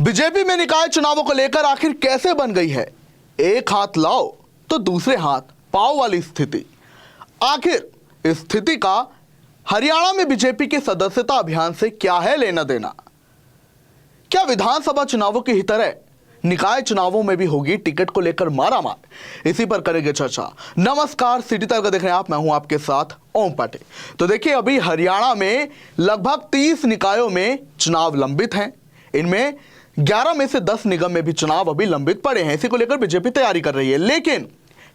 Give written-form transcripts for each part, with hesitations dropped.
BJP में निकाय चुनावों को लेकर आखिर कैसे बन गई है एक हाथ लाओ तो दूसरे हाथ पाओ वाली स्थिति। आखिर इस स्थिति का हरियाणा में बीजेपी के सदस्यता अभियान से क्या है लेना देना? क्या विधानसभा चुनावों की ही तरह निकाय चुनावों में भी होगी टिकट को लेकर मारामार? इसी पर करेंगे चर्चा। नमस्कार, सिटी तक देख रहे हैं आप, मैं हूं आपके साथ ओम पाटिल। तो देखिए, अभी हरियाणा में लगभग 30 निकायों में चुनाव लंबित हैं। इनमें 11 में से 10 निगम में भी चुनाव अभी लंबित पड़े हैं। इसी को लेकर बीजेपी तैयारी कर रही है। लेकिन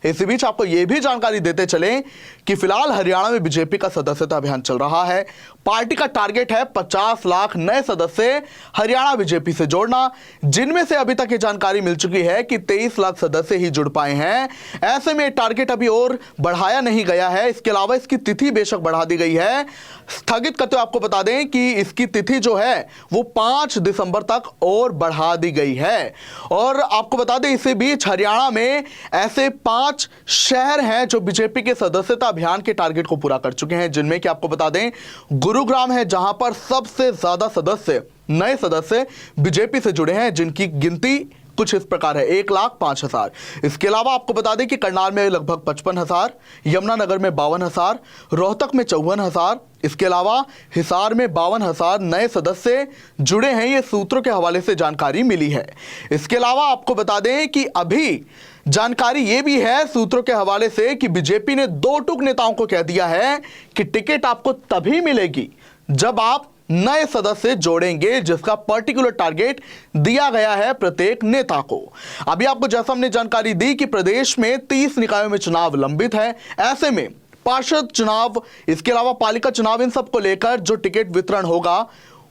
इसी बीच आपको यह भी जानकारी देते चलें कि फिलहाल हरियाणा में बीजेपी का सदस्यता अभियान चल रहा है। पार्टी का टारगेट है 50 लाख नए सदस्य हरियाणा बीजेपी से जोड़ना, जिनमें से अभी तक ये जानकारी मिल चुकी है कि 23 लाख सदस्य ही जुड़ पाए हैं। ऐसे में टारगेट अभी और बढ़ाया नहीं गया है। इसके अलावा इसकी तिथि बेशक बढ़ा दी गई है, स्थगित करते हुए आपको बता दें कि इसकी तिथि जो है वो 5 दिसंबर तक और बढ़ा दी गई है। और आपको बता दें, इसी बीच हरियाणा में ऐसे 5 शहर हैं जो बीजेपी के सदस्यता अभियान के टारगेट को पूरा कर चुके हैं, जिनमें कि आपको बता दें गुरुग्राम है, जहां पर सबसे ज्यादा सदस्य नए सदस्य बीजेपी से जुड़े हैं, जिनकी गिनती कुछ इस प्रकार है 1,05,000। इसके अलावा आपको बता दें कि करनाल में लगभग 55,000, यमुनानगर में 52,000, रोहतक में 54,000, इसके अलावा हिसार में 52,000 नए सदस्य जुड़े हैं। ये सूत्रों के हवाले से जानकारी मिली है। इसके अलावा आपको बता दें कि अभी जानकारी ये भी है सूत्रों के हवाले से कि बीजेपी ने 2 टूक नेताओं को कह दिया है कि टिकट आपको तभी मिलेगी जब आप नए सदस्य जोड़ेंगे, जिसका पर्टिकुलर टारगेट दिया गया है प्रत्येक नेता को। अभी आपको जैसा हमने जानकारी दी कि प्रदेश में 30 निकायों में चुनाव लंबित है। ऐसे में पार्षद चुनाव, इसके अलावा पालिका चुनाव, इन सब को लेकर जो टिकट वितरण होगा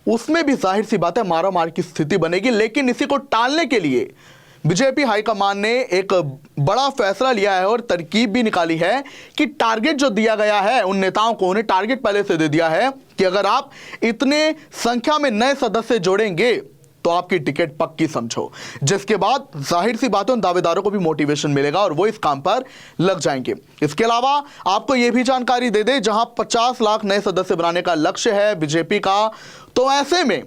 उसमें भी जाहिर सी बात है मारामार की स्थिति बनेगी। लेकिन इसी को टालने के लिए बीजेपी हाईकमान ने एक बड़ा फैसला लिया है और तरकीब भी निकाली है कि टारगेट जो दिया गया है उन नेताओं को, उन्हें टारगेट पहले से दे दिया है कि अगर आप इतने संख्या में नए सदस्य जोड़ेंगे तो आपकी टिकट पक्की समझो। जिसके बाद जाहिर सी बात है उन दावेदारों को भी मोटिवेशन मिलेगा और वो इस काम पर लग जाएंगे। इसके अलावा आपको यह भी जानकारी दे दे, जहां 50 लाख नए सदस्य बनाने का लक्ष्य है बीजेपी का, तो ऐसे में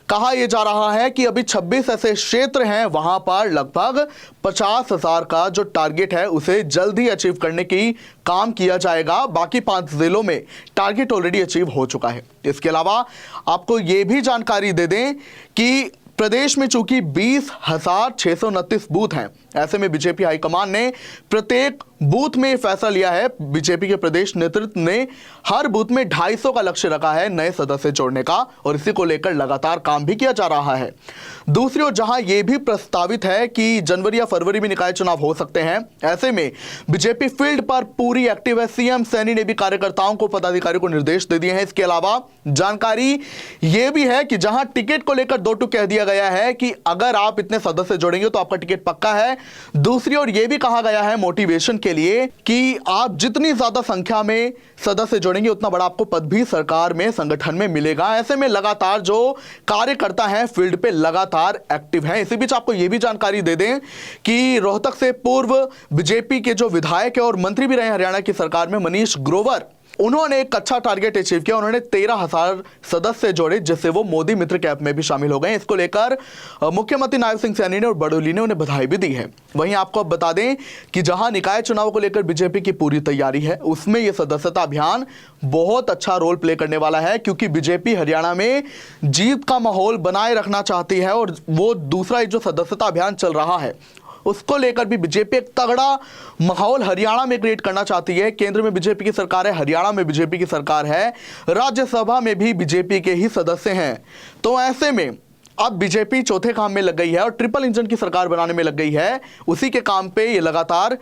कहा यह जा रहा है कि अभी 26 ऐसे क्षेत्र हैं, वहां पर लगभग 50,000 का जो टारगेट है उसे जल्द ही अचीव करने की काम किया जाएगा। बाकी 5 जिलों में टारगेट ऑलरेडी अचीव हो चुका है। इसके अलावा आपको यह भी जानकारी दे दें कि प्रदेश में चूंकि 20,629 बूथ हैं, ऐसे में बीजेपी हाईकमान ने प्रत्येक बूथ में फैसला लिया है। बीजेपी के प्रदेश नेतृत्व ने हर बूथ में 250 का लक्ष्य रखा है नए सदस्य जोड़ने का, और इसी को लेकर लगातार काम भी किया जा रहा है। दूसरी ओर जहां यह भी प्रस्तावित है कि जनवरी या फरवरी में निकाय चुनाव हो सकते हैं, ऐसे में बीजेपी फील्ड पर पूरी एक्टिव है। सीएम सैनी ने भी कार्यकर्ताओं को, पदाधिकारियों को निर्देश दे दिए हैं। इसके अलावा जानकारी यह भी है कि जहां टिकट को लेकर 2 टूक कह दिया गया है कि अगर आप इतने सदस्य जोड़ेंगे तो आपका टिकट पक्का है। दूसरी ओर यह भी कहा गया है मोटिवेशन के लिए कि आप जितनी ज्यादा संख्या में सदस्य जोड़ेंगे उतना बड़ा आपको पद भी सरकार में, संगठन में मिलेगा। ऐसे में लगातार जो कार्यकर्ता हैं फील्ड पे लगातार एक्टिव हैं। इसी बीच आपको यह भी जानकारी दे दें कि रोहतक से पूर्व बीजेपी के जो विधायक है और मंत्री भी रहे हरियाणा की सरकार में, मनीष ग्रोवर, उन्होंने एक अच्छा टारगेट अचीव किया। उन्होंने 13,000 सदस्य जोड़े, जिससे वो मोदी मित्र कैंप में भी शामिल हो गए। इसको लेकर मुख्यमंत्री नायब सिंह सैनी ने और बड़ोली ने उन्हें बधाई भी दी है। वहीं आपको अब बता दें कि जहां निकाय चुनाव को लेकर बीजेपी की पूरी तैयारी है, उसमें यह सदस्यता अभियान बहुत अच्छा रोल प्ले करने वाला है, क्योंकि बीजेपी हरियाणा में जीत का माहौल बनाए रखना चाहती है। और वो दूसरा जो सदस्यता अभियान चल रहा है उसको लेकर भी बीजेपी एक तगड़ा माहौल हरियाणा में क्रिएट करना चाहती है। केंद्र में बीजेपी की सरकार है, हरियाणा में बीजेपी की सरकार है, राज्यसभा में भी बीजेपी के ही सदस्य हैं। तो ऐसे में अब बीजेपी चौथे काम में लग गई है और ट्रिपल इंजन की सरकार बनाने में लग गई है। उसी के काम पे ये लगातार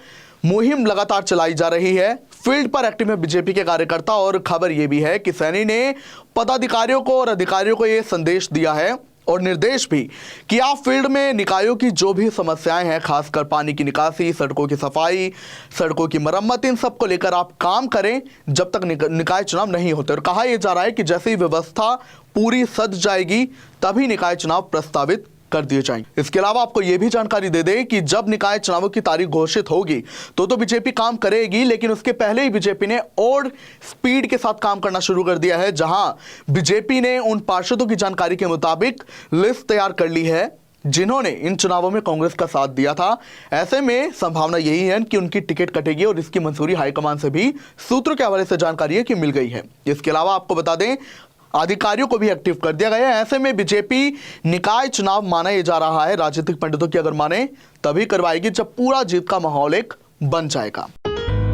मुहिम लगातार चलाई जा रही है। फील्ड पर एक्टिव है बीजेपी के कार्यकर्ता। और खबर यह भी है कि सैनी ने पदाधिकारियों को और अधिकारियों को यह संदेश दिया है और निर्देश भी कि आप फील्ड में निकायों की जो भी समस्याएं हैं, खासकर पानी की निकासी, सड़कों की सफाई, सड़कों की मरम्मत, इन सब को लेकर आप काम करें जब तक निकाय चुनाव नहीं होते। और कहा यह जा रहा है कि जैसे ही व्यवस्था पूरी सज जाएगी तभी निकाय चुनाव प्रस्तावित कर दिए जाएंगे। इसके अलावा आपको यह भी जानकारी दे दें कि जब निकाय चुनावों की तारीख घोषित होगी तो बीजेपी काम करेगी, लेकिन उसके पहले ही बीजेपी ने और स्पीड के साथ काम करना शुरू कर दिया है। जहां बीजेपी ने उन पार्षदों की जानकारी के मुताबिक लिस्ट तैयार कर ली है जिन्होंने इन चुनावों में कांग्रेस का साथ दिया था। ऐसे में संभावना यही है कि उनकी टिकट कटेगी और इसकी मंजूरी हाईकमान से भी सूत्रों के हवाले से जानकारी है कि मिल गई है। इसके अलावा आपको बता दें, अधिकारियों को भी एक्टिव कर दिया गया है। ऐसे में बीजेपी निकाय चुनाव माना ये जा रहा है, राजनीतिक पंडितों की अगर माने, तभी करवाएगी जब पूरा जीत का माहौल एक बन जाएगा।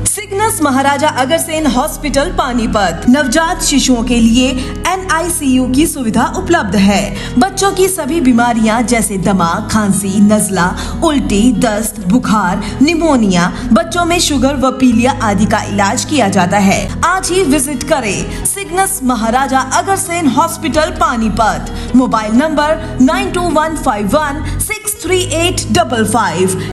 सिग्नस महाराजा अग्रसेन हॉस्पिटल पानीपत नवजात शिशुओं के लिए NICU की सुविधा उपलब्ध है। बच्चों की सभी बीमारियां जैसे दमा, खांसी, नजला, उल्टी, दस्त, बुखार, निमोनिया, बच्चों में शुगर व पीलिया आदि का इलाज किया जाता है। आज ही विजिट करें Cygnus Maharaja Agrasen hospital Panipat. Mobile number 9215163855।